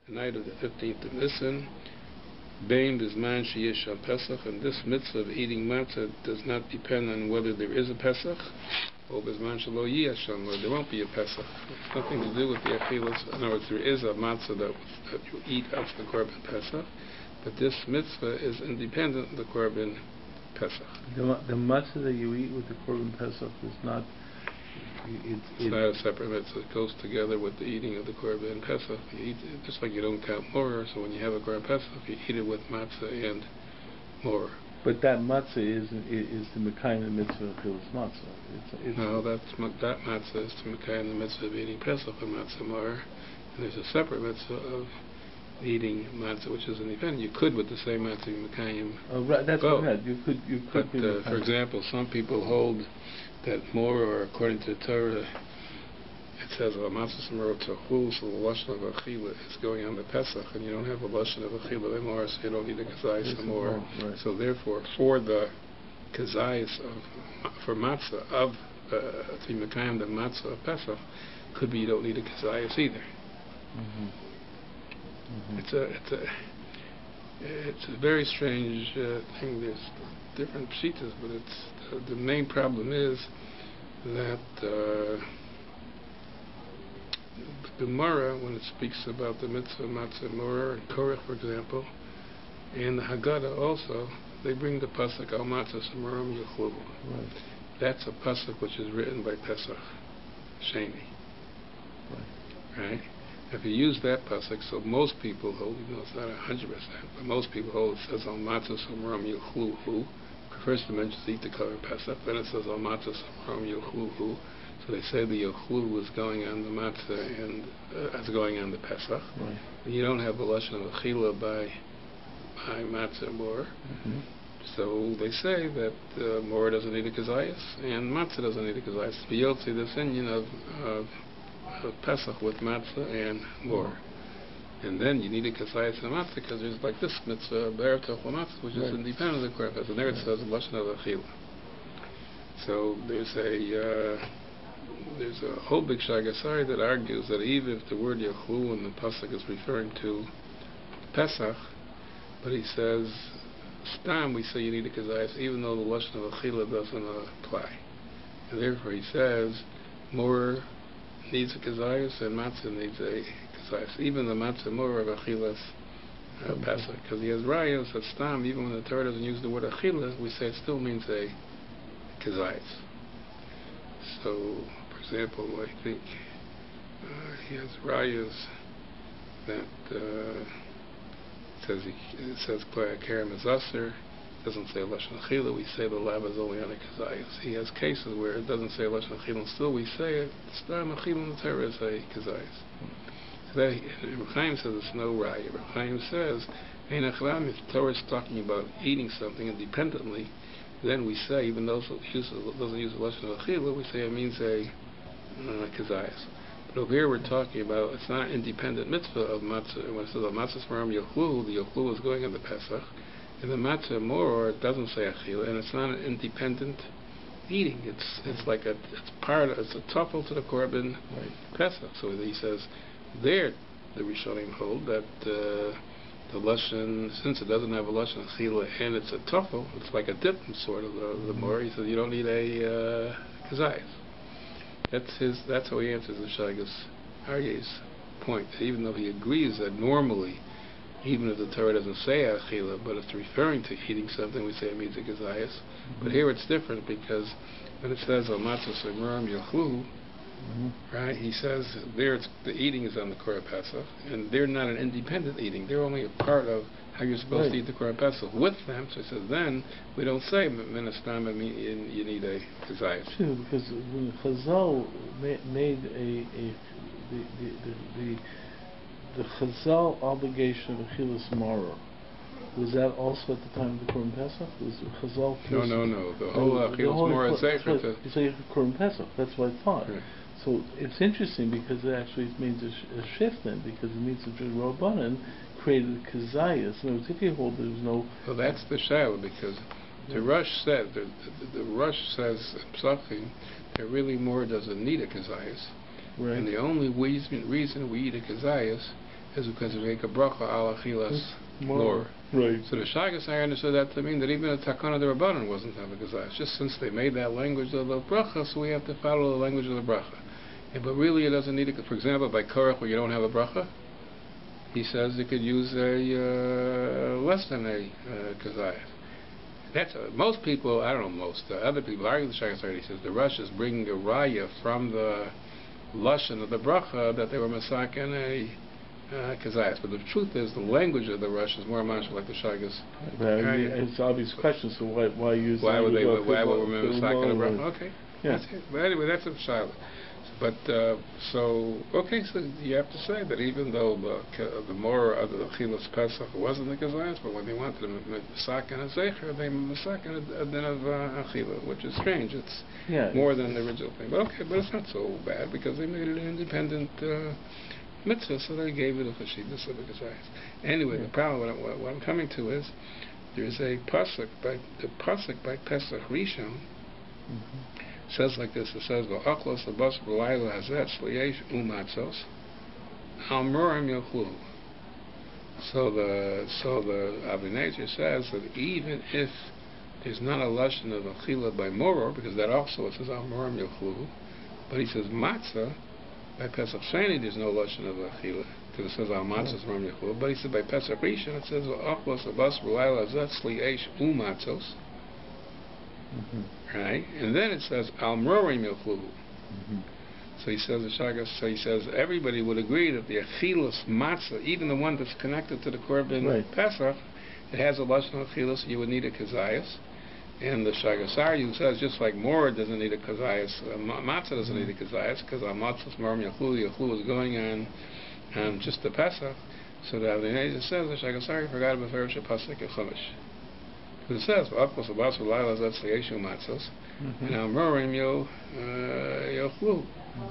the night of the 15th of Nisan, Bein Bizman Sheyesh Al Pesach, and this mitzvah of eating matzah does not depend on whether there is a Pesach, or Bizman Shelo Yesh Al, or there won't be a Pesach. It's nothing to do with the achilas. In other words, there is a matzah that you eat after the Korban Pesach, but this mitzvah is independent of the Korban Pesach. The matzah that you eat with the Korban Pesach is not... It's not a separate mitzvah. It goes together with the eating of the Korban Pesach. You eat it, just like you don't count more, so when you have a Korban Pesach, you eat it with matzah and more. But that matzah is the Mekayim the mitzvah of Chilas matzah. No, that matzah is to Mekayim the mitzvah of eating Pesach and matzah more. And there's a separate mitzvah of eating matzah, which is independent. You could, with the same matzah, Mekayim. Oh, right. That's correct. You could. But for example, some people hold that more, or according to the Torah, it says a matzah samar tzachul, so the lashon of achila is going on the Pesach, and you don't have a lashon of achila anymore, so you don't need a kazayis anymore. Right. So therefore, for the kazayis for matzah of the mekayim the matzah of Pesach, could be you don't need a kazayis either. Mm-hmm. Mm-hmm. It's a very strange thing. There's different pshitas, but it's the main problem is that the Gemara, when it speaks about the mitzvah matzah morah and korech, for example, and the Haggadah also, they bring the pasuk al matzah samaram yuchlu. Right. That's a pasuk which is written by Pesach Sheni. Right? If you use that pasuk, so most people hold, even though it's not 100%, but most people hold, it says al matzah samaram yuchlu. First it mentions eat the Korban Pesach, then it says al matzah samaram yuchlu. So they say the yochlu was going on the matzah and as going on the Pesach. Right. And you don't have the lashon of achila by matzah more. Mm-hmm. So they say that more doesn't need a kazayas and matzah doesn't need a kazayas. But you'll see this union of Pesach with matzah and more. And then you need a kazayas and matzah because there's like this mitzvah ber tochel matzah, which is independent of the Korban Pesach. And there it says the lashon of achila. So there's a whole big shagasari that argues that even if the word Yachlu in the Pasuk is referring to Pesach, but he says, Stam, we say you need a kazayas, even though the lashon of achila doesn't apply. And therefore he says, more needs a kazayas and matzah needs a kazayas. Even the matzah more of achilas Pesach, because he has rayos that Stam, even when the Torah doesn't use the word achila, we say it still means a kazayas. So, for example, I think he has rayas that it says Klei HaKerem is Aser, doesn't say Lashon Achila, we say the lav is only on a kazayas. He has cases where it doesn't say Lashon Achila, and still we say it, Stam Achila in the Torah is a kazayas. So that, Rabbi Chaim says it's no raya. Rabbi Chaim says, Ein Achlam, if the Torah is talking about eating something independently, then we say, even though it doesn't use the lashon of achila, we say it means a kazayas. But over here we're talking about, it's not an independent mitzvah of matzah. When it says matzah smaram yochlu, the yochlu is going on the Pesach, and the matzah more, it doesn't say achila, and it's not an independent eating. It's like it's a tuffle to the Korban Pesach. So he says, there the Rishonim hold that the lashon, since it doesn't have a lashon achila and it's a tuffle, it's like a dip sort of the more. He says you don't need a kazayas. That's how he answers the Shagas Aryeh's point. That even though he agrees that normally, even if the Torah doesn't say achila, but it's referring to eating something, we say it means a kazayas. Mm-hmm. But here it's different because when it says al matzah samaram yachlu, right? He says there the eating is on the Korban Pesach, and they're not an independent eating. They're only a part of how you're supposed to eat the Korban Pesach with them. So he says then we don't say minastam you need a kazayas. True, because when Chazal made the Chazal obligation of achilas maror, was that also at the time of the Korban Pesach? Was Chazal? No. The whole achilas maror is zecher to Korban Pesach. That's what I thought. Right. So it's interesting because it actually means a shift then, because it means that the Rabbanan created the kazayas. In other words, if you hold there's no... Well, that's the shaila, because the Rosh said, the Rosh says in Psachim, that really more doesn't need a kazayas. Right. And the only reason we eat a kazayas is because they make a bracha al achilas more. Right. So the Shagas I understood that to mean that even a takana de rabbanan wasn't having kazayas. Just since they made that language of the bracha, so we have to follow the language of the bracha. But really, it doesn't need it. For example, by korach, where you don't have a bracha, he says you could use a less than a kazayas. That's most people. I don't know most. Other people argue the Shagas. He says the Rosh is bringing a raya from the lashon of the bracha that they were masakin a kazayas. But the truth is, the language of the Rosh is more mashal like the Shagas. It's an obvious question. So why use? Why would we masakin a bracha? Okay. Yeah. That's it. But anyway, that's a shaila. But so you have to say that even though the more of the Chilas Pesach wasn't the Kazayas, but when they wanted to masakin a zecher, they masakin a din of Achila, which is strange. It's more than the original thing. But okay, but it's not so bad because they made it an independent mitzvah, so they gave it a chashidus of the Kazayas. Anyway, the problem, what I'm coming to is there is a pasuk by Pesach Rishon. Says like this. It says, "V'achlos labas b'layla hazet shliyesh umatzos almurim yochlu." So the Abinajah says that even if there's not a lashon of achila by moror, because that also it says almurim yochlu, but he says matzah by Pesach Sheni there's no lashon of achila because it says al matzos almurim yochlu. But he said by Pesach Rishon it says v'achlos labas b'layla hazet shliyesh umatzos. Right, and then it says al murim yochlu. So he says the Shagas. So he says everybody would agree that the achilas matzah, even the one that's connected to the korban Pesach, it has a lashon of achilas. You would need a kazayas, and the Shagas Aryu says just like more doesn't need a kazayas, matzah doesn't need a kazayas because al matzah's murim yochlu. Yochlu is going on just the Pesach. So the Abinajah says the Shagas Aryu forgot about Ferish Pasuk Chumash. It says, "V'achlos labas b'layla hazet shliyesh umatzos," and almurim yochlu.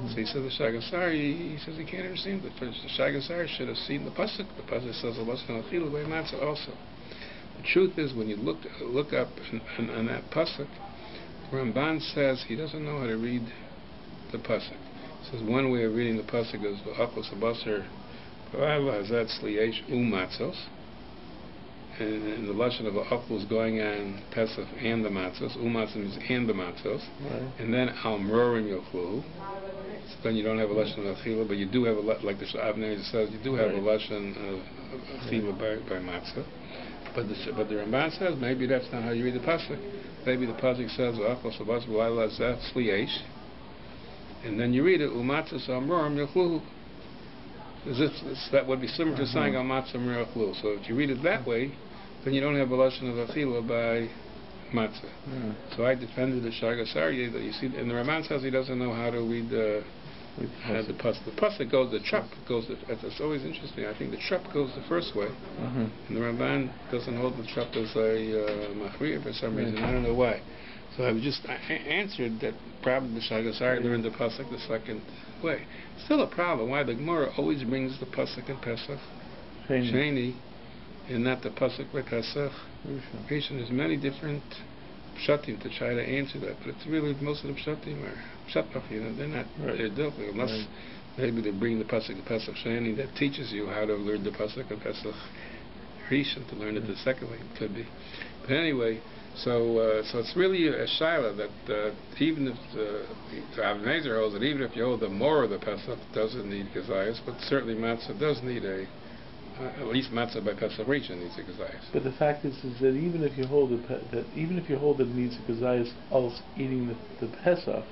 So he says the Shagasari. He says he can't understand it. The Shagasari should have seen the pasuk. The pasuk says the lashon achila by matzah also. The truth is, when you look up on that pasuk, Ramban says he doesn't know how to read the pasuk. He says one way of reading the pasuk is "V'achlos labas b'layla hazet shliyesh umatzos." And the lashon of achlu is going on Pesach and the matzos. Umatzos means and the matzos. And then al murim yochlu. So then you don't have a lashon of achila, but you do have like the Abinajah says, you do have a lashon of achila by matzah. But the Ramban says maybe that's not how you read the pasuk. Maybe the pasuk says achlos labas b'layla hazet shliyesh, and then you read it umatzos al murim yochlu. That would be similar to saying al matzah murim yochlu. So if you read it that way, then you don't have a lashon of achila by matzah. So I defended the Shagas Aryeh that you see, and the Ramban says he doesn't know how to read the pasuk. The pasuk goes, the trup goes. It's always interesting. I think the trup goes the first way, and the Ramban doesn't hold the trup as a machriya for some reason. I don't know why. So I answered that probably the Shagas Aryeh learned the pasuk the second way. Still a problem. Why the Gemara always brings the pasuk in Pesach Sheni, and not the pasuk by Pesach Rishon. There's many different pshatim to try to answer that, but it's really most of the pshatim are pshatach. They're not. They're difficult unless maybe they bring the pasuk in Pesach Sheni that teaches you how to learn the pasuk in Pesach Rishon to learn it the second way. It could be, but anyway. So it's really a shaila that even if the Abinajah holds that even if you hold the more of the Pesach doesn't need kazayas, but certainly matzah does need at least matzah by Pesach Rishon needs a kazayas. But the fact is that even if you hold that it needs a kazayas, else eating the Pesach,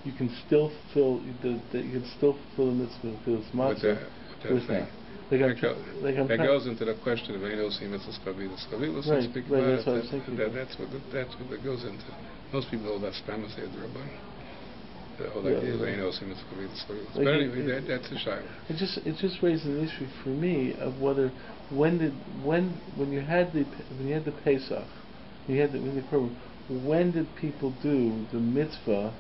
you can still fulfill the mitzvah because it's matzah with that. That goes into the question of Einosim Mitzvahs Kavilas. Kavilas will speak about it. That's what that goes into. Most people hold that Spama say the Rabban. Einosim Mitzvahs Kavilas. But anyway, that's a shayla. It just raised an issue for me of whether when you had the Pesach, when did people do the mitzvah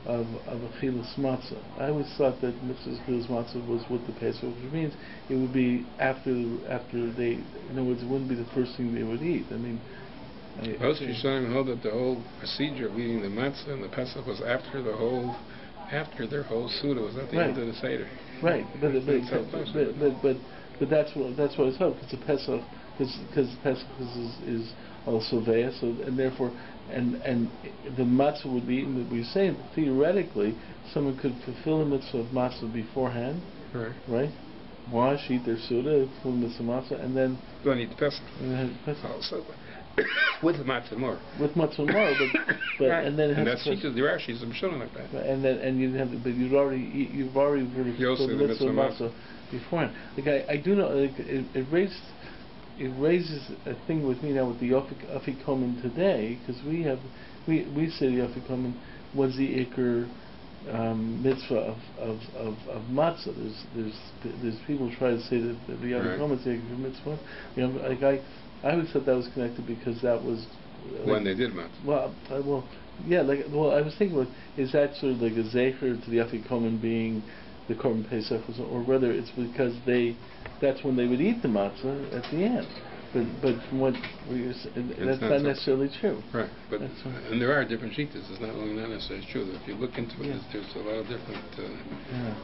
of achilas matzah? I always thought that mitzvah achilas matzah was with the Pesach, which means it would be after they. In other words, it wouldn't be the first thing they would eat. I mean, most Rishonim hold that the whole procedure of eating the matzah and the Pesach was after their whole Suda, was at the end of the Seder. Right, but that's what it's hard, because the Pesach, because Pesach is also there, so and therefore, and the matzah would be eaten. We're saying theoretically, someone could fulfill the mitzvah of matzah beforehand, right? Wash, eat their suda, fulfill the mitzvah matzah, and then don't eat the Pesach. And then Pesach. Also, with the matzah more. With matzah more, but right. and then and that's the Rashi, I'm showing like that. Right, and you have, but you've already really fulfilled the mitzvah matzah beforehand. Like I do know, like it raises a thing with me now with the Afikomen today, because we say the Afikomen was the Iker mitzvah of matzah. There's people try to say that the Afikomen is the Iker mitzvah. Like I always thought that was connected because that was when they did matzah. Well, yeah. I was thinking, is that sort of like a zecher to the Afikomen being the Korban Pesach, or whether it's because that's when they would eat the matzah at the end. But from what that's not necessarily true. Right. But and there are different shittas. It's not necessarily true. If you look into it, there's a lot of different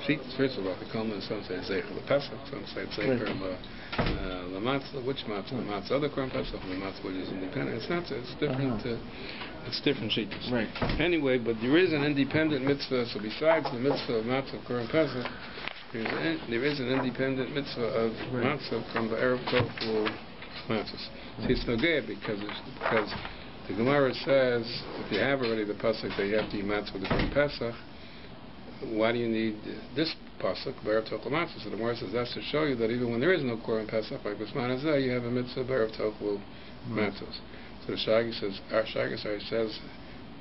shittas. First of all, the Kalman, some say zecher the Pesach, some say zecher the matzah. Which matzah? The matzah other Korban Pesach, the matzah which is independent. It's not. It's different. It's different shittas. Right. Anyway, but there is an independent mitzvah. So besides the mitzvah of matzah of Korban Pesach, there is an independent mitzvah of matzah from the Erev Tofu matzahs. See, it's no good because the Gemara says if you have already the pasuk that you have to eat matzah with the Korban Pesach, why do you need this pasuk B'erev Tofu matzah? So the Gemara says that's to show you that even when there is no Korban Pesach like Bisman Hazeh, you have a mitzvah B'erev Tofu matzahs. So the Shagi says, our Shagi says,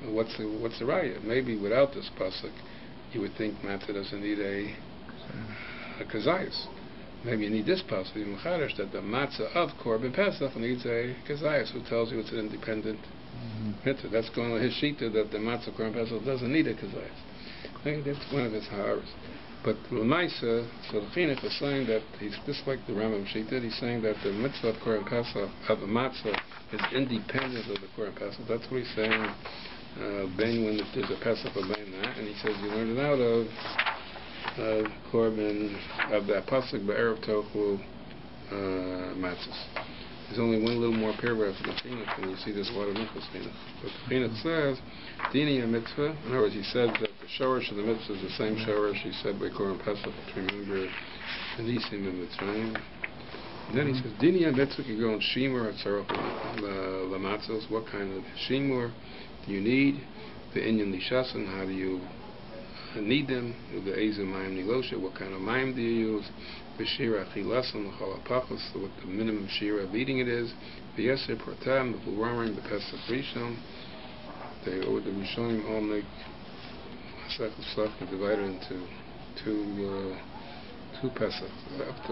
what's the raya? Maybe without this pasuk, you would think matzah doesn't need a kazayas. Maybe you need this pasuk in Mechadish that the matzah of Korban Pesach needs a kazayas, who tells you it's an independent mitzvah. That's going on his shita that the matzah of Korban Pesach doesn't need a kazayas. I think that's one of his ha'aras. But L'maisa, so the Chinuch is saying that he's just like the Rambam shita. He's saying that the mitzvah of Korban Pesach of the matzah is independent of the Korban Pesach. That's what he's saying. Ben, when there's a Pesach or Ben that, and he says you learn it out of Korban of that pasuk B'erev Tofu matzahs. There's only one little more paragraph in the Chinuch, and you see there's a lot of Minchas Chinuch. But the Chinuch says Dini a mitzvah. In other words, he said that the shorish of the mitzvah is the same shorish he said by Korban Pesach to remember the Nisim and Mitzrayim. And then he says Dini a mitzvah can go on Shiur Atzarot the matzahs. What kind of Shiur do you need? The Inyan Lishasan. How do you need them? The Ezu Mayim Nilosha. What kind of mayim do you use? The Shira Achilasan, the Chalapachas, what the minimum Shira of eating it is. The Yeser Pratam, the Vurarim, the Pesach Rishon. The Rishonim all make Masech Slach divided into two Pesach.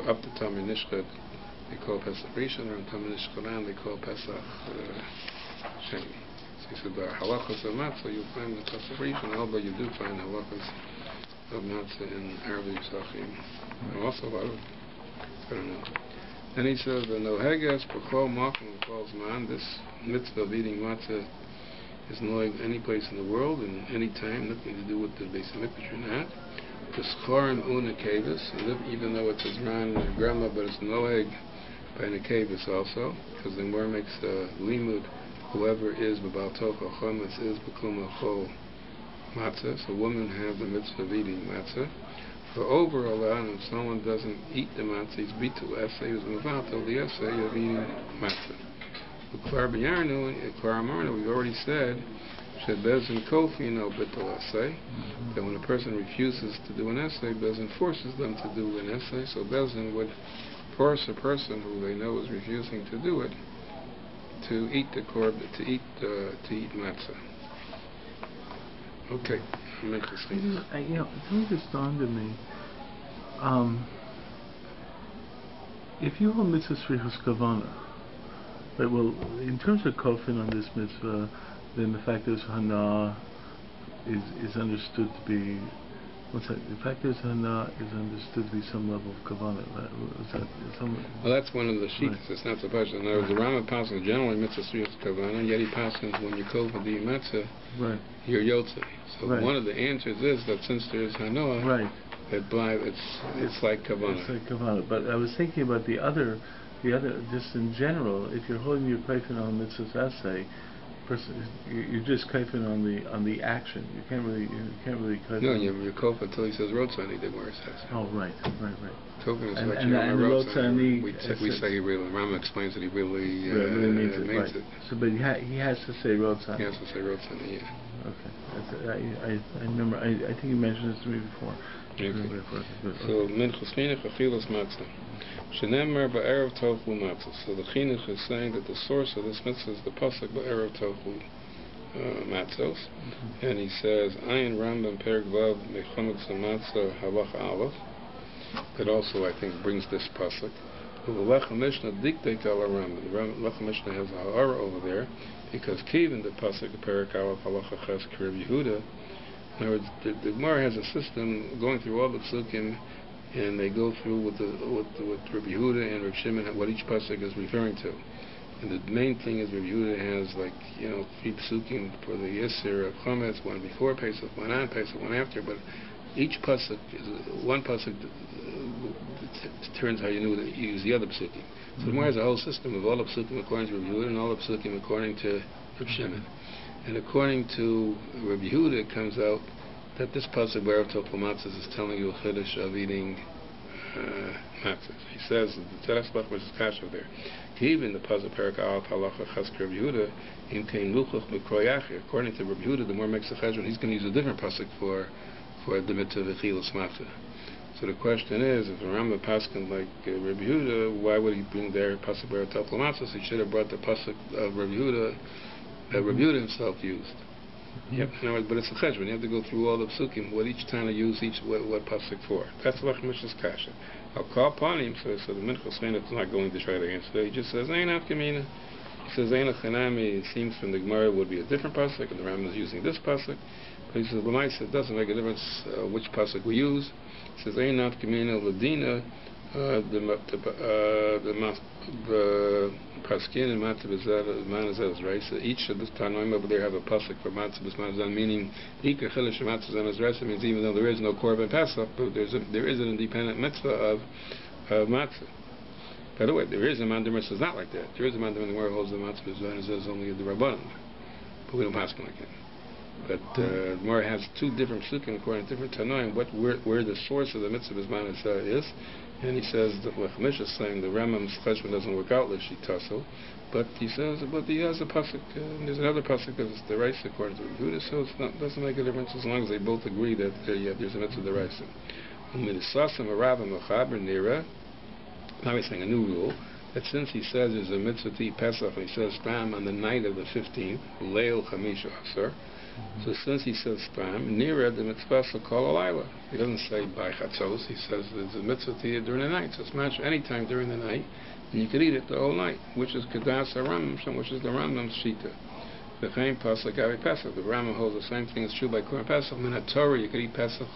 Up to Tamir Nishchad, they call Pesach Rishon, or in Tamir Nishchanan, they call Pesach Sheni. He said the halachas of matzah you'll find the Pesach Rishon, although you do find halachas of matzah in Arabic Sachim. And also a lot of, I don't know. Then he says the noheges b'chol makom calls man. This mitzvah of eating matzah is noeg any place in the world and any time, nothing to do with the basic mikvah or not. The schorim una kavis, even though it says ran and grandma, but it's noeg by nekavis also, because the Gemara makes limud. Whoever is b'bal tocha chometz is b'kluma chol matzah. So women have the mitzvah of eating matzah. For over Allah, and if someone doesn't eat the matzah, he's bitul essay, he's mevatel the essay of eating matzah. Klar b'yarnu, klar amarnu, we've already said, shed bezin kofi no bitul essay, that when a person refuses to do an essay, bezin forces them to do an essay. So bezin would force a person who they know is refusing to do it to eat the korban, to eat matzah. Okay. Something just dawned on me. If you hold mitzvah srichos kavana, right? Well, in terms of kofin on this mitzvah, then the fact that it's hana is understood to be. What's that? The fact that it's hana is understood to be some level of kavana. Well, that's one of the sheets. Right. It's not the question. In other words, the Rambam passes generally mitzvah srichos kavana, yet he passes when you kol for the matzah, you're yotze. So one of the answers is that since there is hanoah, It's like kavanah. It's like kavanah. But I was thinking about the other, just in general. If you're holding your kaifin on mitzvah essay, you're just kaifin on the action. You can't really kaifin. No, you're kofa until he says rotzani. The Gemara says. Oh, right. Token is and what the rotzani. We say he really. Rama explains that he really means it. Right. So, but he has to say rotzani. He has to say rotzani. Yeah. Okay. I remember. I think you mentioned this to me before. Okay. So Minchas Chinuch achilas matzah. Shenemar ba'erev tofu matzah. So the Chinuch is saying that the source of this mitzvah is the pasuk ba'erev tofu matzos, and he says Ayin Rambam Perek Vav Mechametz Matzah Halacha Aleph. That also I think brings this pasuk. The Lecha Mishnah dictate al Rambam. The Lecha Mishnah has a ha'ara over there because Kivin the pasuk Perek Aleph Halacha Ches K'Reb Yehuda. In other words, the Gemara has a system going through all the psukim, and they go through with Rabbi Yehuda and Rabbi Shimon what each pasuk is referring to. And the main thing is Rabbi Yehuda has 3 psukim for the Yisr of Chometz, one before Pesach, one on Pesach, one after. But each pasuk is one pasuk turns how you knew that you use the other psukim. So the Gemara has a whole system of all the psukim according to Rabbi Yehuda and all the psukim according to Rabbi Shimon. And according to Rabbi Yehuda, it comes out that this pasuk B'erev Tofu Matzahs is telling you a chiddush of eating matzahs. He says the Teres Lach which is kasha there. Even the pasuk Perek Aleph Halacha Ches Rabbi Yehuda in Kein Luchach Mikroyachi. According to Rabbi Yehuda, the more makes a cheshbon, he's going to use a different pasuk for the mitzvah v'chilas matzah. So the question is, if the Rambam paskin like Rabbi Yehuda, why would he bring their pasuk B'erev Tofu Matzahs? He should have brought the pasuk of Rabbi Yehuda that Rabbi Yehuda himself used. Yep. But it's a cheshbon. You have to go through all the psukim, what each time to use what pasuk for. That's the Lech Mishna's kasha. I'll call upon him, so the Minchas Chinuch is not going to try to answer. He just says, Ein Afkamina. He says, Ein Achanami. It seems from the Gemara would be a different pasuk, and the Rambam is using this pasuk. But he says, L'maisa, it doesn't make a difference which pasuk we use. He says, Ein Afkamina Ladina. The paskin and matzah b'zeh, right? So each of this tanoim over there have a pasuk for matzah b'zeh, meaning ikar chilish matzah b'zeh means even though there is no korban pesach, but there is an independent mitzvah of matzah. By the way, there is a mandamar says not like that. There is a mandamar in the world holds the matzah b'zeh is only the rabbanon, but we don't paskin like that. But the Gemara has 2 different psukim according to different tanoim. Where the source of the mitzvah b'zeh is. And he says that Lech Mish is saying the Rambam's cheshbon doesn't work out l'shitaso, but he says, but he has a pasuk. There's another pasuk that's the rice according to Yehuda, so it doesn't make a difference as long as they both agree that there's a mitzvah the rice. Now he's saying a new rule that since he says there's a mitzvah to eat Pesach, and he says stam on the night of the 15th, leil chamisha asar. So since he says stam, nira the mitzvah kol alayla. He doesn't say by chatzos. He says there's a mitzvah to eat during the night. So it's match any time during the night, and you could eat it the whole night, which is kedas haRambam, which is the Rambam's shita. The same pasuk avi Pesach. The Rambam holds the same thing is true by Korban Pesach. In a Torah, you could eat Pesach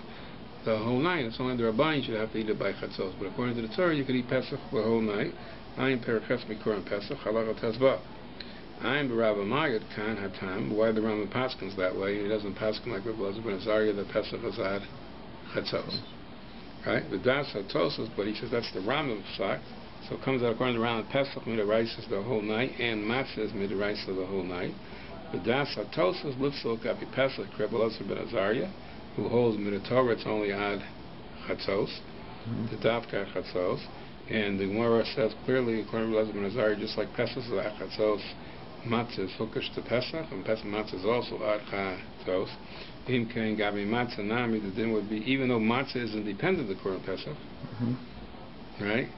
the whole night. It's only the Rabban you should have to eat it by chatzos. But according to the Torah, you could eat Pesach the whole night. Ayin perches mikoran Pesach halacha tezvah. I'm Rabbi Magid Khan Hatam. Why the Rambam paskins that way? He doesn't paskin like Rabbi Elazar ben Azariah that Pesach is ad chatzos, right? The das hatosos, but he says that's the Rambam psak. So it comes out according to the Rambam Pesach midrash is the whole night and matzah is midrash the whole night. The das hatosos lifsol kapi Pesach Rabbi Elazar ben Azariah, who holds midatorah it's only ad chatzos, the davka chatzos, and the Gemara says clearly according to Rabbi Elazar ben Azariah just like Pesach is ad chatzos. Matzah is hookish to Pesach, and matzah is also ad chatzos. In Kain Gabi Matzah Nami, the din would be, even though matzah is independent of the Korban Pesach, right?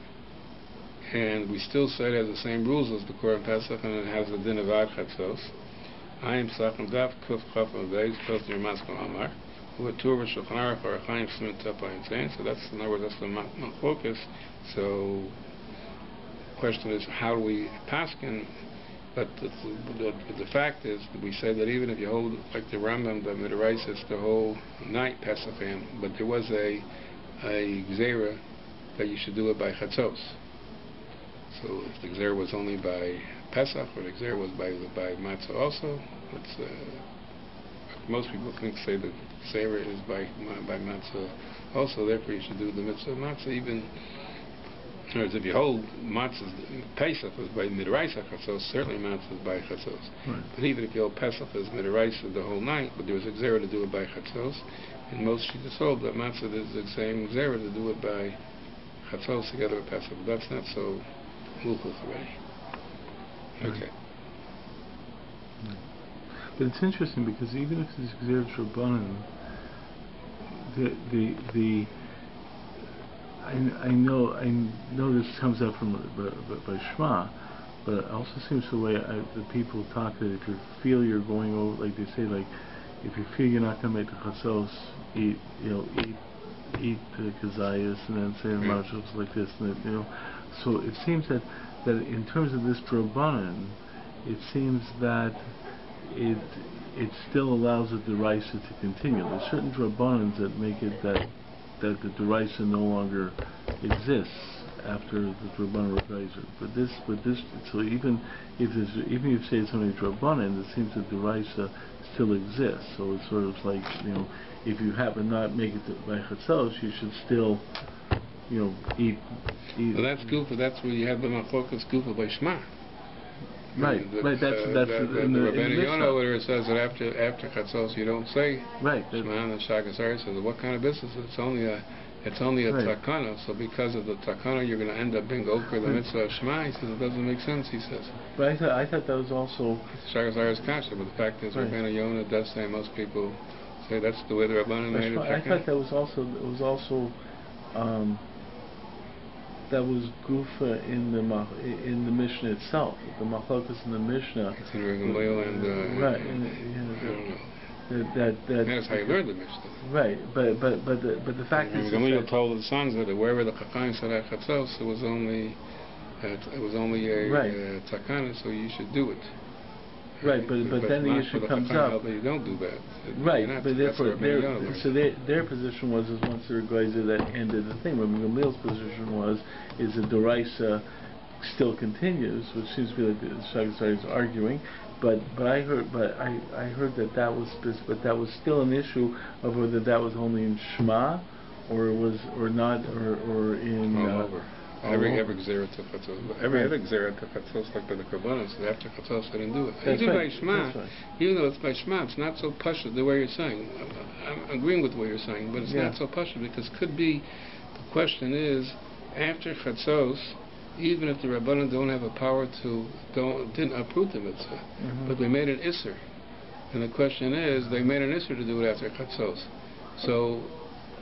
And we still say it has the same rules as the Korban Pesach, and it has the din of ad chatzos. I am Sachem Daf Kuf Chaf and Beis Kuf Nir Maskal Amar, who Tur Shulchan Aruch or Chaim Shmit Tapa and saying. So that's in other words that's the focus. So the question is how do we paskin? But the fact is that we say that even if you hold like the Rambam, the Midrash, it's the whole night Pesachim, but there was a gzera that you should do it by chatzos. So if the gzera was only by Pesach or the gzera was by matzah also, it's most people say the Seira is by matzah. Also, therefore, you should do the mitzvah matzah even. In other words, if you hold matzah's Pesach is by midraisa chatzos, certainly matzah is by chatzos. Right. But even if you hold Pesach as midraisa the whole night, but there was a gzera to do it by chatzos, and most shittas hold that matzah is the same gzera to do it by chatzos together with Pesach. But that's not so mukach already. Okay. Right. But it's interesting because even if this gzera rabbanan, I know this comes out from by Shema, but it also seems the way the people talk that if you feel you're going over, like they say, like if you feel you're not going to make the chatzos, eat the kazayas and then say the mashals like this, and then, so it seems that in terms of this drabanan, it seems that it still allows the deraisa to continue. There's certain drabanans that make it that the deraisa no longer exists after the drabanan repaiser. But this, so even if you say it's only drabanan, it seems that deraisa still exists. So it's sort of like, if you happen not make it by chatzos, you should still, eat. Well, that's gufa. That's where you have the machlokas gufa by Shema. Right. Right. That's the Rabbeinu Yonah, where it says that after chatzos you don't say Shema, and the Shagas Aretz says, what kind of business? It's only a takana. So because of the takana, you're going to end up being over the mitzvah of Shema. He says it doesn't make sense. He says. But I thought that was also Shagas Aretz kasha. But the fact is, Rabbeinu Yonah does say most people say that's the way the Rabbanan made it. I thought that was also that was gufa in the Mishnah itself. The machlokas in the Mishnah. It's in Regamliel and right. I don't know. That's how you learned the Mishnah. Right, but the fact is, Regamliel told the sons that wherever the chacham said chatzos, it was only a takana, so you should do it. Right, but then the issue comes up. You don't do that. Right, but therefore, their position was once the Regaiza that ended the thing. Rabbi Gamliel's position is the deraisa still continues, which seems to be like the Shagas is arguing. But I heard that was still an issue of whether that was only in Shema or not or in all over. Every gzera to chatzos, every other gzera to chatzos, like by the Karbanos, after chatzos they didn't do it. Even by Shema, even though it's by Shema, it's not so pashut the way you're saying. I'm agreeing with what you're saying, but it's not so pashut because could be the question is after chatzos, even if the Rabbanan don't have a power didn't approve the mitzvah, but they made an isser, and the question is they made an isser to do it after chatzos, so.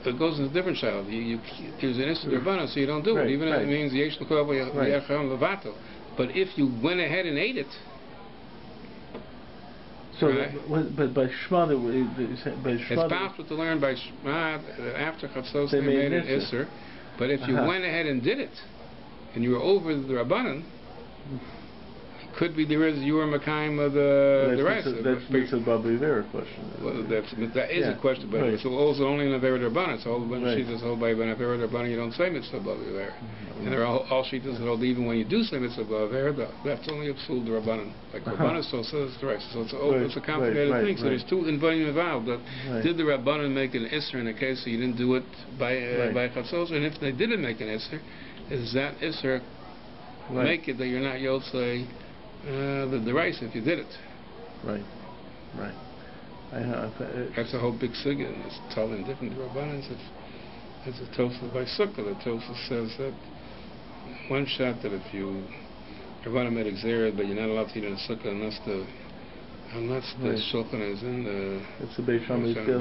It goes in a different child. There's an instant Rabbanan, so you don't do it, even if it means Yesh L'Kol V'Yacham Levato. But if you went ahead and ate it, so but by Shema, it's possible to learn by Shema after Chatzos they made an Isser. But if you went ahead and did it, and you were over the Rabbanan, could be you were Mekayim of the rest. That's a Babi Vera question. Well, that is a question, but it's also only in a Vera Rabbanan. So when Shitas hold by a Vera Rabbanan, you don't say Mitzvah Babi Vera. And there are all Shitas that hold even when you do say Mitzvah Babi Vera, that's only a Psul the Rabbanan. Like Rabbanan so says the rest. So it's a complicated thing. So there's two involved. Did the Rabbanan make an Isser in a case so you didn't do it by Chatzos? And if they didn't make an Isser, is that Isser make it that you're not Yotzei the rice if you did it. Right. That's a whole big sugya, and it's totally different Rabbanans. It's a Tosaf by Sukkah. The Tosaf says that one shot that if you Rabbanan made exera, but you're not allowed to eat in a Sukkah unless the shulchan is in the. It's the Beis Shammai still.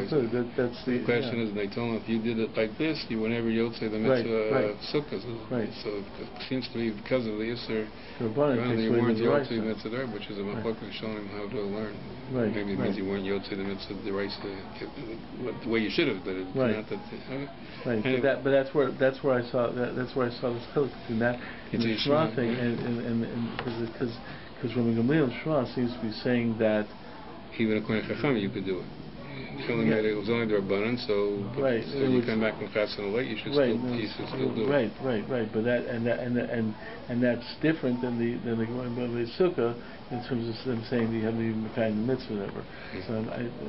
That's the question is, they told him if you did it like this, you were never Yotzei the mitzvah sukkahs. So it seems to be because of the Yisr, you weren't Yotzei the mitzvah, which is a machlokas showing him how to learn. Maybe it means you weren't Yotzei the mitzvah the the way you should have, but it's not that. Anyway. But that's where I saw this chiluk in that in the Shema thing, and because Rabbi Gamliel Shema seems to be saying that even according to Chacham you could do it. You only made it was only the Rabbanan, so right. So you come back from Chassan late, you should still do it. Right. But that's different than the Gemara Bavei Sukkah in terms of them saying that you haven't even kind of mitzvah ever. So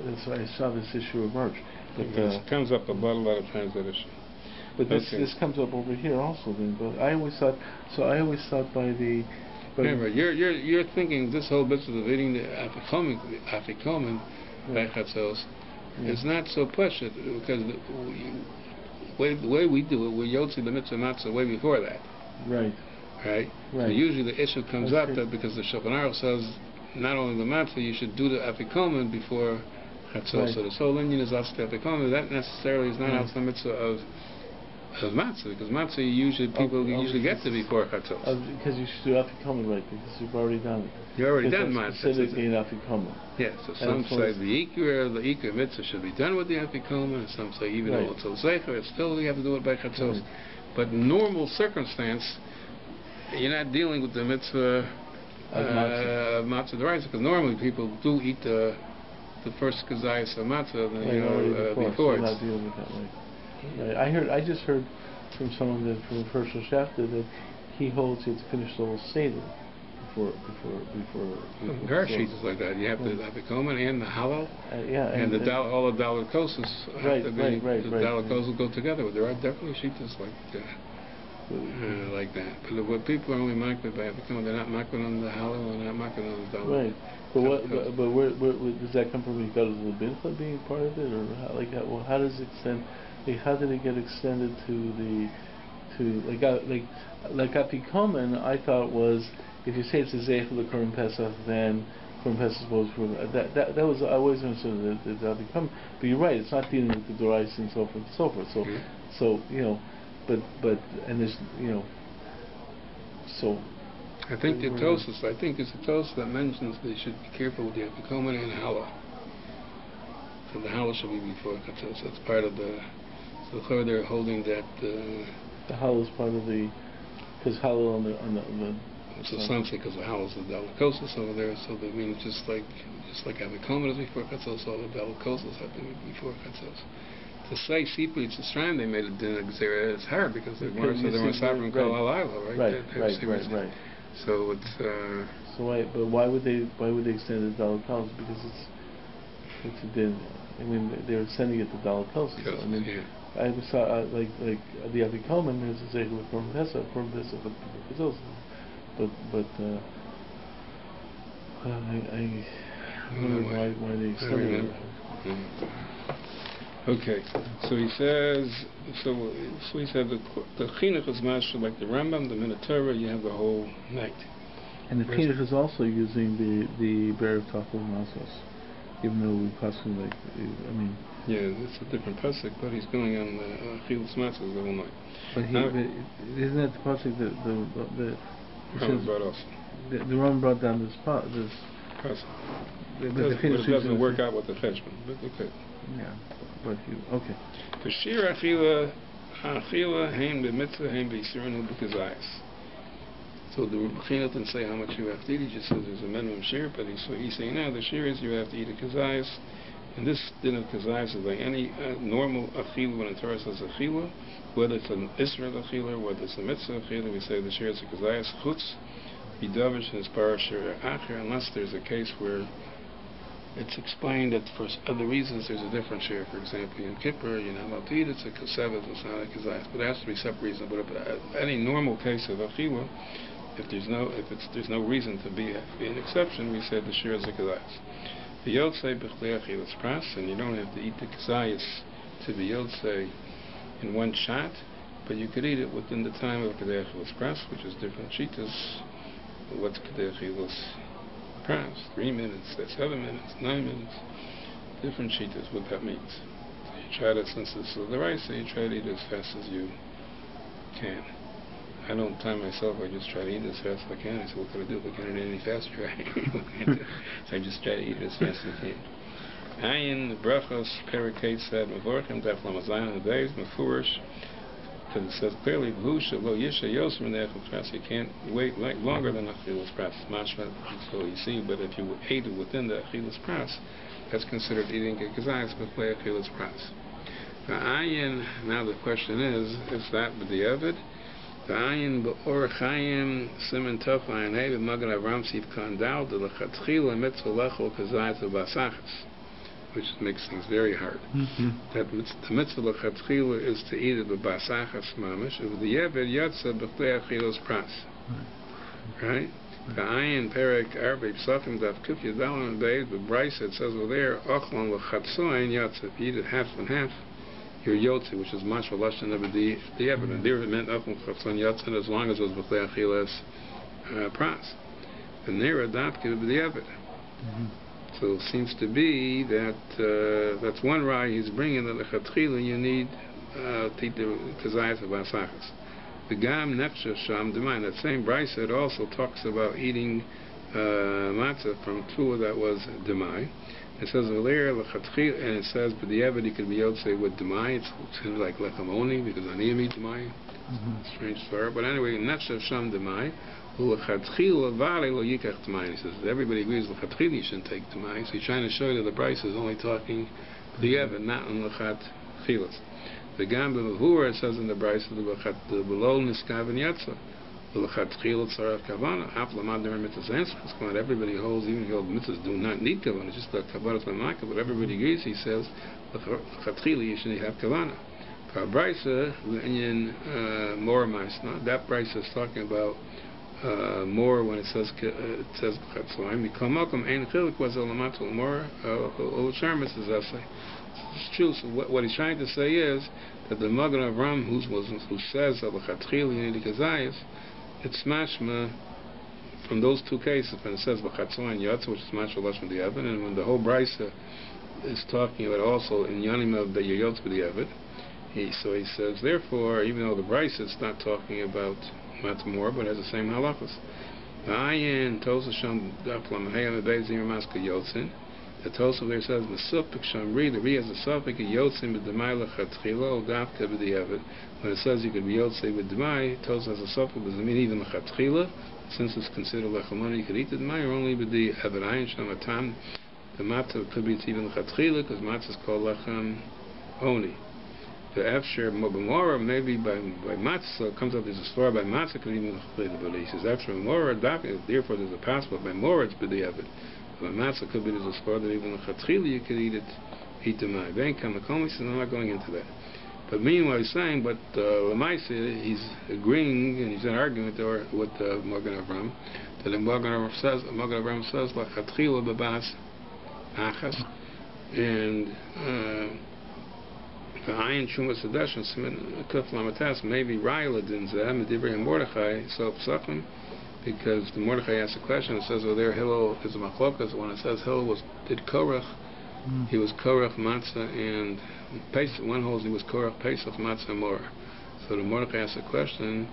that's why I saw this issue emerge. But it comes up a lot of times, that issue. But this comes up over here also. Then, but I always thought by the. Remember, you're thinking this whole business of eating the afikomen by chatzos is not so precious, because the way we do it, we're yotzi the mitzvah matzah way before that. Right. So usually the issue comes up that because the Shulchan Aruch says not only the matzah, you should do the afikomen before chatzos. Right. So the whole Indian is after the afikomen. That necessarily is not after the mitzvah of matzah, because matzah people usually get to before chatzos. Because you should do afikomen, right? Because you've already done it. You've already done matzah. Yes, so some say the ikar mitzvah should be done with the afikomen, and some say even though it's zecher, it's still you have to do it by chatzos. But in normal circumstance, you're not dealing with the mitzvah matzah d'oraisa, because normally people do eat the first kazayas of matzah before. So not dealing with that, right. I just heard from someone from Hershel Shafter that he holds you have to finish the whole seder before. There are sheets like that. You have the afikomen and the halal, and all the dalakoses have to be. The dalakoses will go together. There are definitely sheets like that. But what people are only makbid by afikomen, they're not makbid on the halal and not makbid on the dalak. Right. But where does that come from? You got the bincha being part of it, or how does it extend? How did it get extended like afikomen? I thought was if you say it's a zeichel the Korban Pesach, then Korban Pesach is supposed to that was I always understood that afikomen. But you're right, it's not dealing with the dorais and so forth and so forth. So but and there's so. I think it's the Tosos that mentions they should be careful with the afikomen and halal. So the halal should be before chatzos. That's part of the. So they're holding that the halal is part of the, because halal on the so some say because the halal is the dalakosis over there, so they mean just like afikomen is before chatzos, all the dalakosis have to be before chatzos. To say sipri it's a strand they made a din gzera is hard because they weren't suffering kol halayla, right? Right. So it's. So why would they extend the dalakosis? Because it's a din. I mean they're extending it to dalakosis. I mean. I saw like the afikomen is a zeichel Korban Pesach, but I don't know why they extended it. Okay, so he says. So he said the chinuch is master like the Rambam, the Torah. You have the whole night. And the chinuch is also using the bear of Tachel Masos, even though we possibly Yeah, it's a different pasuk, but he's going on the chilus matzah the whole night. But isn't that the pasuk that the Rambam brought down this pasuk? But it doesn't work out with the cheshbon. But okay. Yeah, but okay. For Shiur achila heim b'mitzvah heim b'yisrenu b'kazayis. So the Rebbe didn't say how much you have to eat. He just says there's a minimum shiur, but he's saying now the shiur is you have to eat a kazayis. And this din of kazayis is like any normal achila when the Torah says achila, whether it's an Israel achila, whether it's a mitzvah achila, we say the shiur is a kazayis chutz bidavish and spara shiur acher, unless there's a case where it's explained that for other reasons there's a different shiur. For example, in Kippur you're not allowed to eat, it's a kasevet, it's not a kazayis, but there has to be separate reason. But any normal case of achila, if there's no reason to be an exception, we say the shiur is a kazayis. The yotzei b'chlei achilas pras, and you don't have to eat the kazayis to be yotzei in one shot, but you could eat it within the time of kedei achilas pras, which is different shitas. What's kedei achilas pras? 3 minutes, 7 minutes, 9 minutes. Different shitas, what that means. So you try to, since this is the rice, so you try to eat as fast as you can. I don't time myself, I just try to eat as fast as I can. I said, what can I do? I can't eat any faster, right? So I just try to eat as fast as I can. Ayin, brachos, perikate said, mevorchim, daf lamazayin, the days, mefurish, because it says clearly, v'hu shelo yisha yosem ne'echel pras, you can't wait longer than achilas pras. Mashma, so you see, but if you ate it within the achilas pras, that's considered eating a kazayas b'chlei achilas pras. The ayin, now the question is that b'diavad? The ayin b'or chayim simen tov ayin hey b'magen avram sif kandal de l'chatchila mitzvah lechol kazayas b'basachas, which makes things very hard. That the mitzvah l'chatchila is to eat it b'basachas mamish, of the yevid yatsa b'chlei achilas pras. Right? The ayin perek arbe psachim dav kuf yadalam and beis b'brayse, it says over there ochlon l'chatzoin yatsa, if you eat it half and half, your yotze, which is mashma lashon of the yevid, and there it meant ochlon l'chatzoin yatsa as long as it was b'chlei achilas pras. The nera dav kuf b'diavad. So it seems to be that that's one raya he's bringing, that l'chatchila you need tita kazayas of basachas. The gam nefsha sham demai, that same brisa, it also talks about eating matzah from tua that was demai. It says earlier l'chatchila, and it says but the evid could be yotze with demai. It's kind of like lechamoni because aniyim eat demai. Strange story, but anyway, nefsha sham demai. He says everybody agrees l'chatchila you shouldn't take demai. So he's trying to show you that the brisa is only talking the evid, not in l'chatchilas. The gam b'mavura, it says in the brisa the below niskav and yatsa the l'chatchila tzarav kavana haf lamad der mitzvahs answers. Everybody holds, even if mitzvahs do not need kavana, just like kavana lamaka, but everybody agrees. He says l'chatchila you should have kavana. For brisa in more maisna, that brisa is talking about more when it says b'chatzoim. Mikol malkom ein chilik was elamatul more ulsharmis is essay. It's true. So what he's trying to say is that the Magen Avram who says that b'chatchila you need kazayas, it's mashma from those two cases when it says b'chatzoim yatsa, which is mashma lashon b'diavad, and when the whole brisa is talking about also in yanim of the yotz b'diavad. So he says therefore, even though the brisa is not talking about much more, but has the same halachas. The ayin tosa sham daflam hayam beizim maska yotzin. The tosa there says mesupik sham ri. The ri has a suffix yotzin with demai lechatchila dafka b'diavad. When it says you could be yotzin with demai, tosa has a suffix. Does it mean even lechatchila? Since it's considered lechamoni, you could eat the demai, or only with the ayin sham atam. The matzah could be even lechatchila because matzah is called lecham oni. The after Mobamora, maybe by matzah, comes up there's a story by matzah could even play the belief. He says after Mora, therefore there's a password by Mora it's b'diavad. By matzah could be there's a story that even the chatchila you could eat the mai. Ben Kamakomi says I'm not going into that. But meanwhile he's saying, but Lamaisa he's agreeing and he's in argument with Magen Avram that the Magen Avram says la chatchila b'bas achas and the ayin shumas sedashon simin kuf lamatas maybe Raila didn't say Medivrei Mordechai so psachim because the Mordechai asked a question. It says over there Hillel is a machlokas. When it says Hillel did korach, he was korach matzah and pesach. One holds he was korach pesach matzah more. So the Mordechai asked a question.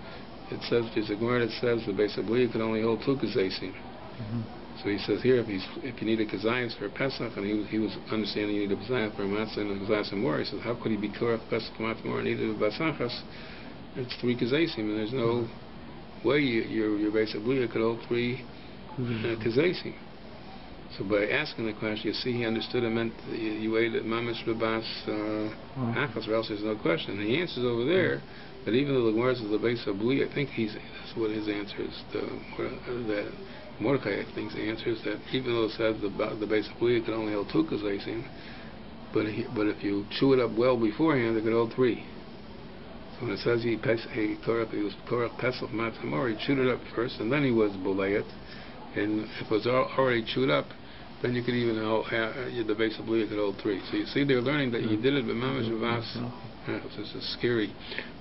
It says there's a gemara that says the base of belief could only hold two kazaysim. So he says here, if you need a kazayas for Pesach, and he was understanding you need a kazayas for matzah and a kazayas and more, he says, how could he be korach Pesach matzah more and eat it with basachas? It's three kazaysim, and there's no way your basically could hold three kazaysim. So by asking the question, you see he understood it meant you ate it mamish b'bas achas, or else there's no question. And he answers over there that even though the Gemara says the base of bli, I think that's what his answer is. That Mordechai, I think, answers that even though it says the base of bli, it can only hold two kazaysim, but if you chew it up well beforehand, it can hold three. So when it says he was korach pesach matzah, he chewed it up first, and then he was bolayet. And if it was already chewed up, then you could even hold the base of bli, you could hold three. So you see, they're learning that you did it with mamash v'vas. This is scary,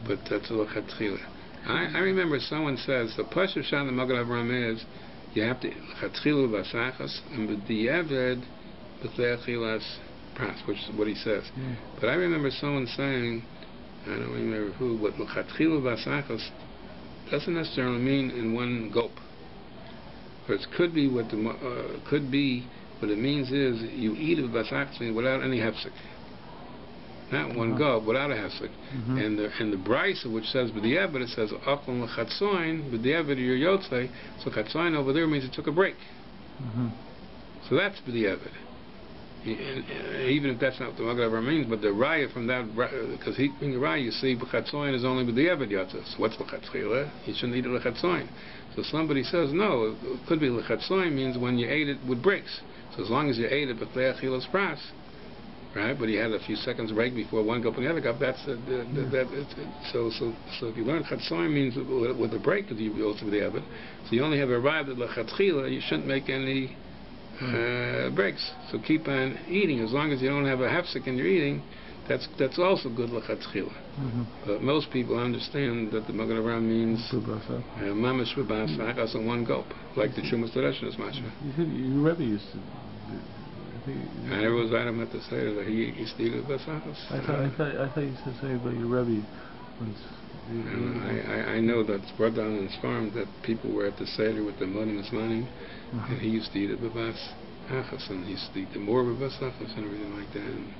but that's a l'chatchila. I remember someone says the pashup shan the Magen Avram is you have to l'chatchila v'asachas and b'diavad b'tle'achilas pras, which is what he says. But I remember someone saying, I don't remember who, but l'chatchila v'asachas doesn't necessarily mean in one gulp. But it could be what it means is you eat it basachas without any hefsek. Not one gulp, without a hefsek. And the brisa which says b'diavad, it says aklon l'chatzoin b'diavad your yotzei. So chatzoin over there means it took a break. So that's b'diavad. even if that's not what the Magen Avraham means, but the raya from that, because in the raya you see b'chatzoin is only with the Eved Yatzos. What's l'chatchila? You shouldn't eat it l'chatzoin. So somebody says, no, it could be l'chatzoin means when you ate it with breaks. So as long as you ate it b'chlei achilas pras, right? But he had a few seconds break before one cup and the other cup. That's so if you learn chatzoin means with a break, because you also with the Eved. So you only have arrived at l'chatchila. You shouldn't make any breaks. So keep on eating as long as you don't have a hefsek in your eating. That's also good l'chatchila. But most people understand that the Magen Avraham means mamash v'basach as in one gulp, like the Shumas Tereshinus Masha. Your Rebbe used to. I never was right to say that he used to eat it basachas. I thought you said something about your Rebbe once. I know that's brought down in his farm that people were at the Seder with the money and he used to eat it b'basachas, and he used to eat the more b'basachas and everything like that. And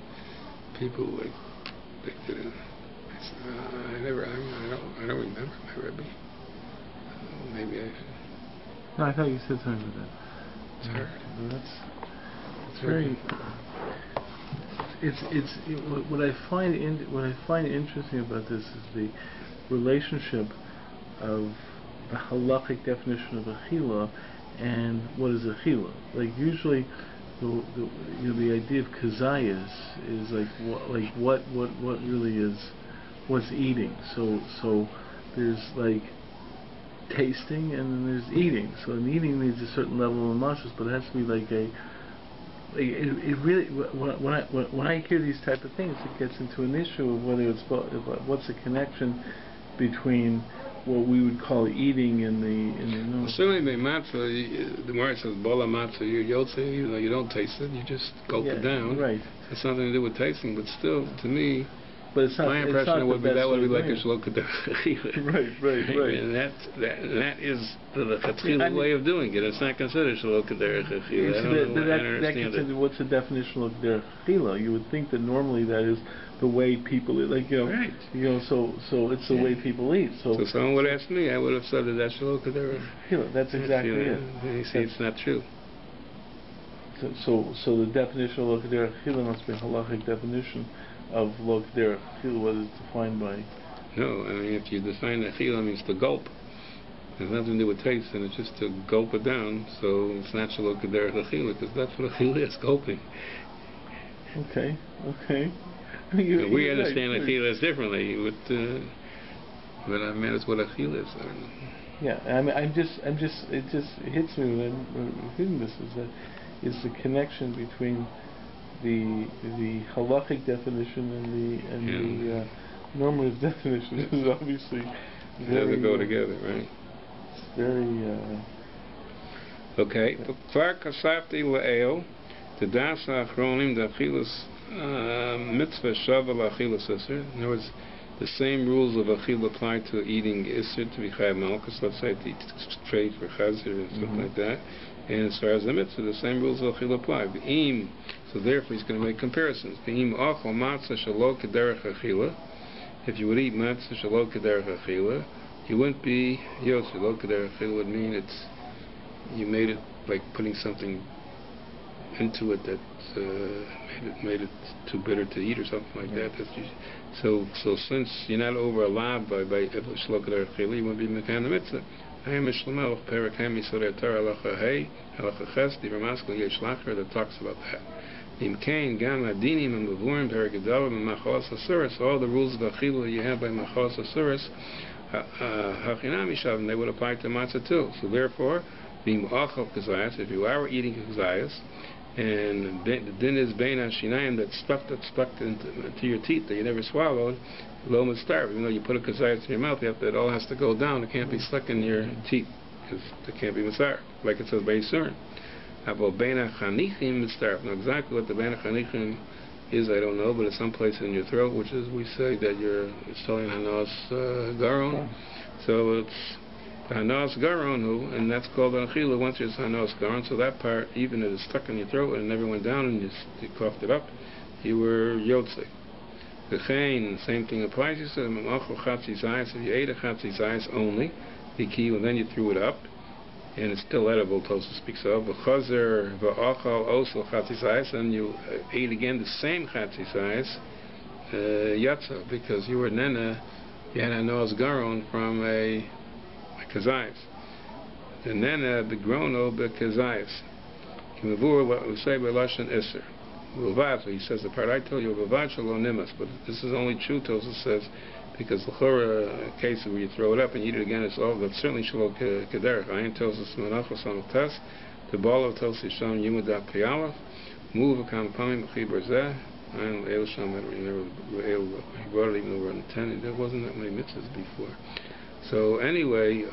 people like they did it. I don't remember my Rebbe. Maybe I should. No, I thought you said something about that. It's hard. It's very. What I find interesting about this is the relationship of the halachik definition of achila and what is achila. Like usually, the idea of kazayas is what really is what's eating. So there's like tasting and then there's eating. So an eating needs a certain level of mashas, but it has to be like a. It really, when I hear these type of things, it gets into an issue of whether it's what's the connection between what we would call eating and the. Well, certainly the matzah, the Gemara says bola matzah, you're yotze, even though you don't taste it, you just gulp it down. Right. It's something to do with tasting, but still, to me. But it's not, my impression would be that would be like a shlokah. Right. And that is the chatchila way of doing it. It's not considered shlokah derech achila. What's the definition of derech achila? You would think that normally that is the way people eat. Like right. So it's the way people eat. So someone would ask me, I would have said that that's shlokah derech achila. That's exactly it. You see, it's not true. So the definition of shlokah derech achila must be a halachic definition of lok derech achila, what is defined by? No, I mean if you define achila means to gulp. It has nothing to do with taste, and it's just to gulp it down. So it's not lok derech achila, because that's what achila is, gulping. Okay. We understand achila as differently, but I mean it's what achila is. I don't know. Yeah, it just hits me when I'm reading this is the connection between the halachic definition and the normative definition is obviously they go together, right? It's very okay. Kvar kasafti la'el tedas ha'achronim da'achilas mitzvah shava la'achilas iser. In other words, the same rules of achila apply to eating iser to be chayav malchus. Let's say to eat trade for chazir and stuff like that. And as far as the mitzvah, the same rules of achila apply. So therefore, he's going to make comparisons. If you would eat matzah shelo kederech achila, you wouldn't be yotze. Shelo kederech achila would mean you made it like putting something into it that made it too bitter to eat or something like that. So since you're not over allowed by shelo kederech achila, you wouldn't be mekan the mitzvah. I am Mishlamel Perak Hemi Soder Torah Halacha Hey Halacha Ches Divrei Maskal Yesh Lacher that talks about that. Im Kain Gam Adinim and Bevurim Perak Gedalim and Machalas Asuris. All the rules of Achila you have by Machalas Asuris Hachinam Yishav, and they would apply to matzah too. So therefore, being Achal Kazayas, if you are eating Kazayas, and the din is Bein HaShinayim that's stuck into your teeth that you never swallowed, lo mitzvah. Even though you put a kazayas in your mouth, it all has to go down. It can't be stuck in your teeth because it can't be mitzvah, like it says by Yisurin. About bein hachanichim mitzvah. Now exactly what the bein hachanichim is, I don't know, but it's someplace in your throat, which is we say that it's telling hanas garon. So it's the hanas garon, and that's called an achila. Once it's hanas garon, so that part, even if it's stuck in your throat and it never went down and you coughed it up, you were yotze. The same thing applies. You said, if you ate a chatzi zayis only, and then you threw it up, and it's still edible, Tosa speaks of. V'chazer v'achal osel chatzisayis, and you ate again the same chatzisayis, yatsa, because you were nena, you had a noas garon from a kazayis. The nena begrono bekazayis. Kimavur, what we say by lashon iser. V'vat, he says the part I told you, v'vat shalo nimas, but this is only true, Tosa says, because the chora case where you throw it up and eat it again, it's all that's certainly shalo kederech. Ayin tells us menachos on the test. The ball of tells Yisham Yimudat Piyalach, move a kampamim chibar zeh. Ayin el sham he brought it even though we're on the 10. There wasn't that many mitzvahs before. So anyway,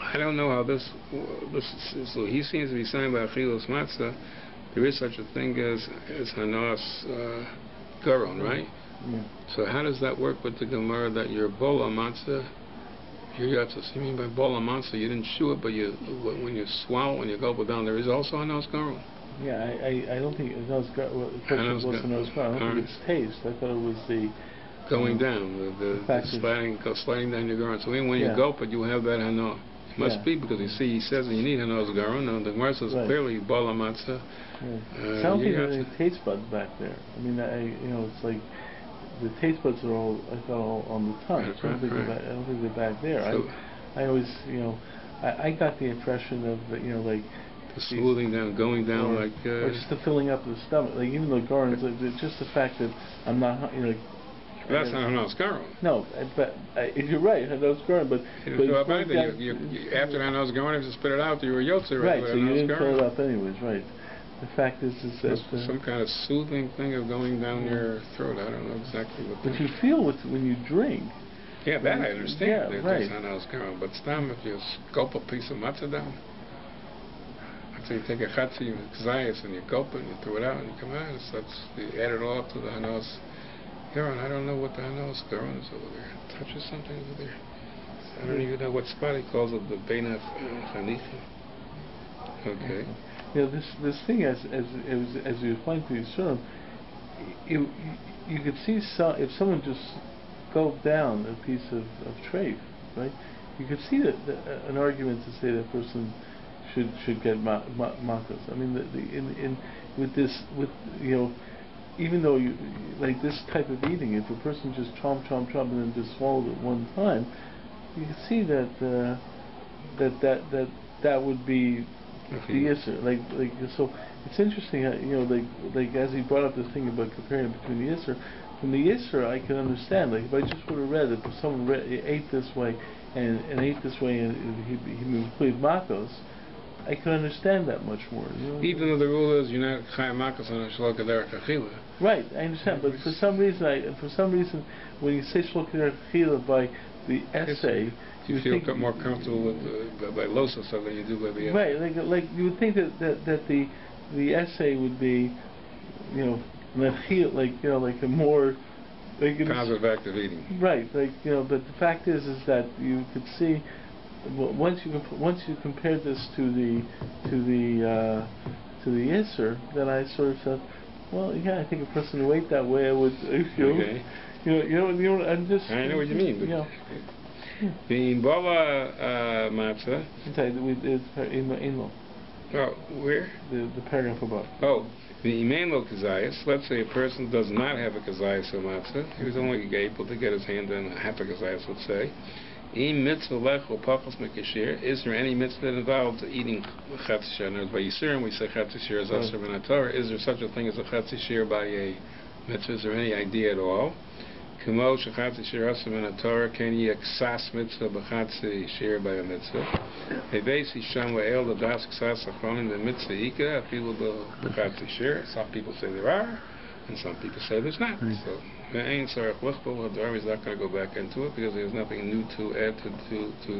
I don't know how this is. So he seems to be saying by achilos matzah there is such a thing as hanas garon, right? Yeah. So how does that work with the Gemara that your bola matzah, your yatzah? You mean by bola matzah you didn't chew it, but when you swallow, when you gulp it down, there is also a nos garon. Yeah, I don't think it was garon. I don't think it's taste. I thought it was the going down, the sliding down your garon. So even when you gulp it, you have that hanos. It must be because you see he says you need hanos garon. And the Gemara says clearly bola matzah. I don't think there's any taste buds back there. I mean, it's like. The taste buds are all, I thought, all on the tongue. So I don't think they're back there. So I always, I got the impression of, like the smoothing down, going down, or just the filling up of the stomach. Like even though garons, just the fact that I'm not, that's not hanos garon. No, but you're right, hanos garon. But after hanos garon, if you spit it out, you were yotzer. Right, so you didn't fill it up anyways, right? The fact is that some kind of soothing thing of going down your throat. I don't know exactly what. But you feel when you drink. Yeah, that I understand. Yeah, right. But stam, if you gulp a piece of matzah down, so you take a chatzi kazayas and you gulp it and you throw it out and you come out. You add it all up to the hanos garon. I don't know what the hanos garon is over there. It touches something over there. I don't even know what spot he calls it. The beina chanichim. Okay. This thing, as you explained to Yisroel, you could see if someone just gulped down a piece of treif, right? You could see an argument to say that person should get makas. I mean, even though you like this type of eating, if a person just chomp and then just swallowed it one time, you can see that would be the Yisr, so it's interesting, like as he brought up this thing about comparing between the Yisr. From the Yisr, I can understand. Like if I just would have read that if someone ate this way and ate this way and he played makos, I can understand that much more. Even though the rule is you're not chayim makos on a shalok derech achila. Right, I understand, but for some reason, when you say shalok derech achila by the essay. You feel more comfortable with by losa than you do by the essay. Right, like you would think that the essay would be, like a more positive active eating. Right, but the fact is that you could see once you compare this to the Yisr, then I sort of said, well, yeah, I think a person who ate that way, I would, okay. I'm just. I know what you mean, but. The bola matzah. Oh, where? The paragraph above. Oh, the imeno kazayas. Let's say a person does not have a kazayas or matzah. He was only able to get his hand on half a kazayas, let's say. Mitzvah lech or pachos mekashir. Is there any mitzvah that involves eating chatzishir? By Yisurim we say chatzishir is asur min Torah. Is there such a thing as a chatzishir by a mitzvah? Is there any idea at all? Kamo shechatishir asur min Torah can ye exas mitzvah b'chatzishir by a mitzvah? Hevesi sham wa'el l'das exas achronim the mitzvah ika afilu b'chatzishir. Some people say there are, and some people say there's not. So Ve'ein Sarach Lichbol Hadar is not going to go back into it because there's nothing new to add to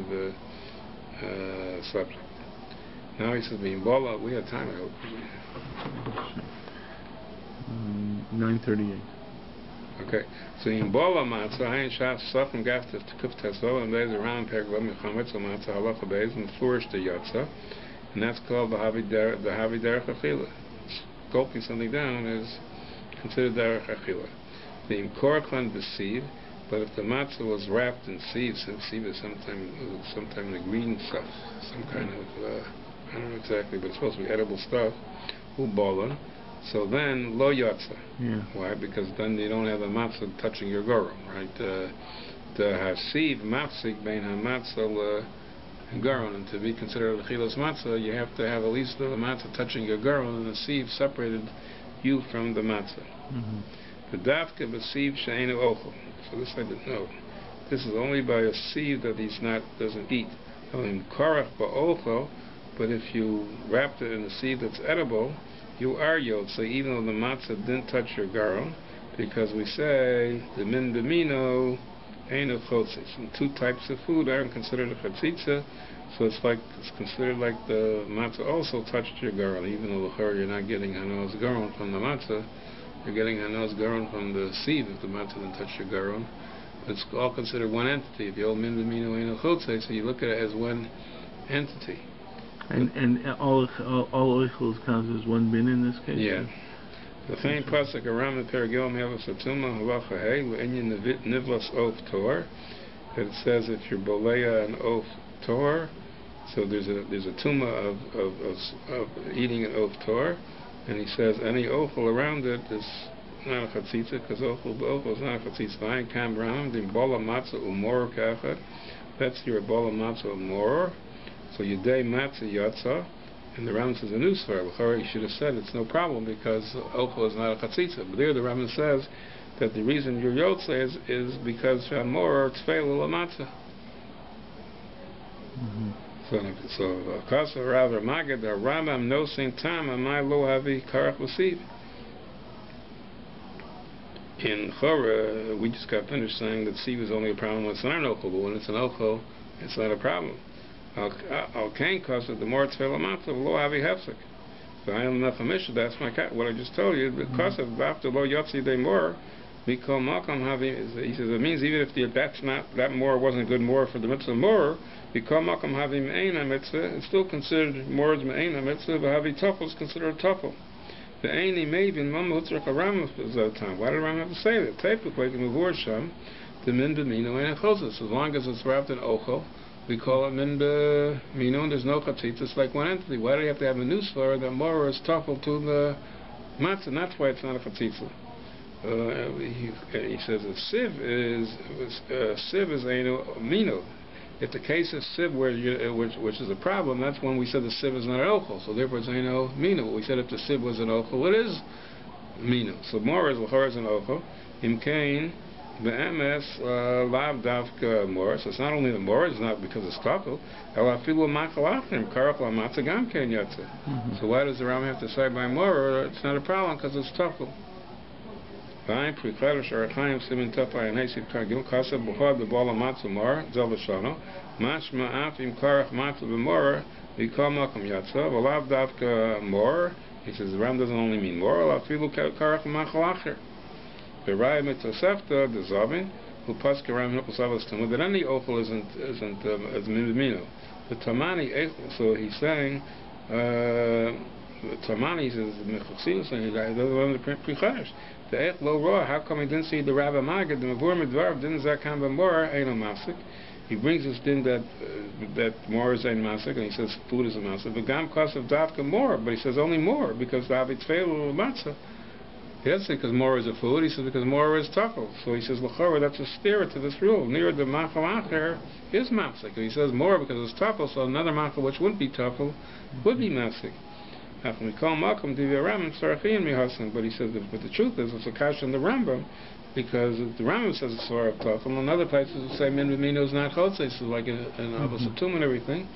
the subject. Now he says, B'imbola, we have time, I hope. 9:38. Okay. So Imbola Matzah, Hayin Shaf, Safim Gafta, Kuf Tesla, and there's around Pergva Mechametz, Matzah, Halacha Beis, and Flourish the Yatzah, and that's called the Havi Derech Achila. Gulping something down is considered Derech Achila. The Imkorklan Besiv, But if the matzah was wrapped in sieves, and sieve is sometime the green stuff, some kind of, I don't know exactly, but it's supposed to be edible stuff, ubolan, so then lo yatsa. Yeah. Why? Because then you don't have the matzah touching your goron, right? The hasiv mafsik bein hamatzah goron, and to be considered lechilas matzah, you have to have at least the matzah touching your goron, and the sieve separated you from the matzah. The dafka b'sieve she'enu ochel. So this I didn't know. This is only by a sieve that doesn't eat. But if you wrapped it in a sieve that's edible, you are yod. So even though the matzah didn't touch your garon, because we say the min b'mino einu chotzis, and two types of food aren't considered a chatzitza, so it's considered like the matzah also touched your garon, even though you're not getting hanos garon from the matzah. You're getting hanos garon from the sieve if the matzah didn't touch your garon. It's all considered one entity. If you hold min b'mino einu chotzis, so you look at it as one entity. And all oichels counts as one bin in this case? Yeah. The same pasuk aram the perigil me'avos atuma halacha hey le'inyan nivlas of tor. That it says if you're boleya an of tor, so there's a tuma of eating an of tor, and he says any ochel around it is not a chatzitza because ochel is not a chatzitza. V'ayin kam ram dim bola matzah umor kachad. That's your bola matzah umor. So Yudei Matzah Yatza, and the Rambam says a nusfar. You should have said it's no problem because ochel is not a chatzitza. But there the Rambam says that the reason your yotze is because Shamor Tzfeil La Matzah. So Kasa Rav Magad the Rambam no same time amai lo havi karach l'siv. In Chora, we just got finished saying that sieve is only a problem when it's not an ochel, but when it's an ochel, it's not a problem. Al kain kasa the more tzvela matzah lo avi hefsek. So I am nefamisha. That's what I just told you. Because of after lo yotzi de more, we call makam havi. He says it means even if that more wasn't good more for the mitzvah more, we call makam havi me'ena mitzvah. It's still considered more as me'ena mitzvah. But havi tafel is considered a tafel. The aini mevin mama hutzrach aram time. Why did Ram have to say that? Tefuk like the mavur sham the min b'mino and chosas. As long as it's wrapped in ochel, we call it min b'mino, and there's no chatzitz. It's like one entity. Why do you have to have a nusfar that more is tafel to the matzah? And that's why it's not a chatzitz. He says a sieve is einu mino. If the case is sieve which is a problem, that's when we said the sieve is not an ochel. So therefore it's einu mino. But we said if the sieve was an ochel, it is mino. So more is l'chor is an ochel. Imkain be'emes lav davka more. So it's not only the more. It's not because it's tafel. Elafilu machalachim karach la matzah gam kein yatsa. So why does the Ram have to say by more? It's not a problem because it's tafel. V'ayin prichadash arachayim simin tafay and hesiv kargil kasav b'chad b'bola matzah more zel v'shano mashma afim karach matzah b'mora v'kol makom yatsa v'lav davka more. He says the Ram doesn't only mean more. Elafilu karach machalacher. V'raya mitzosefta dezavin who paske Ram hilpusavas tamud that any ochel isn't as mimino. The tamani echel. So he's saying tamani says mechutzilas and he doesn't want to prichadash. The ech lo roa. How come he didn't see the Rabbi Magad? The mavur midvar didn't zakam b'mor eino masik. He brings us din that more is ein masik, and he says food is a masik. But gam kasav davka more, but he says only more because davit feil matzah. He doesn't say because more is a food. He says because more is tafel. So he says l'chora that's a steer to this rule. Near the machal acher is masik. He says more because it's tafel. So another machal which wouldn't be tafel would be masik. But he says, but the truth is, it's a kash in the Rambam, because the Rambam says it's Surah of Tafel, and other places will say min b'mino is not chotzes, so like in Avos Atum and everything.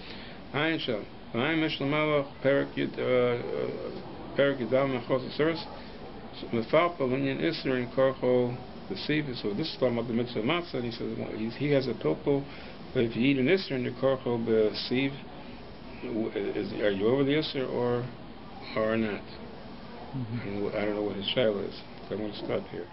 Ayin shel, ayin mishlamala perik yudam mechos aseres, mefalpa linyan isser in korcho the sieve. So this is talking about the mitzvah matzah, and he says he has a pilpul, but if you eat an isser in your korcho the sieve, are you over the isser or not? I don't know what his shaila is. So I'm going to stop here.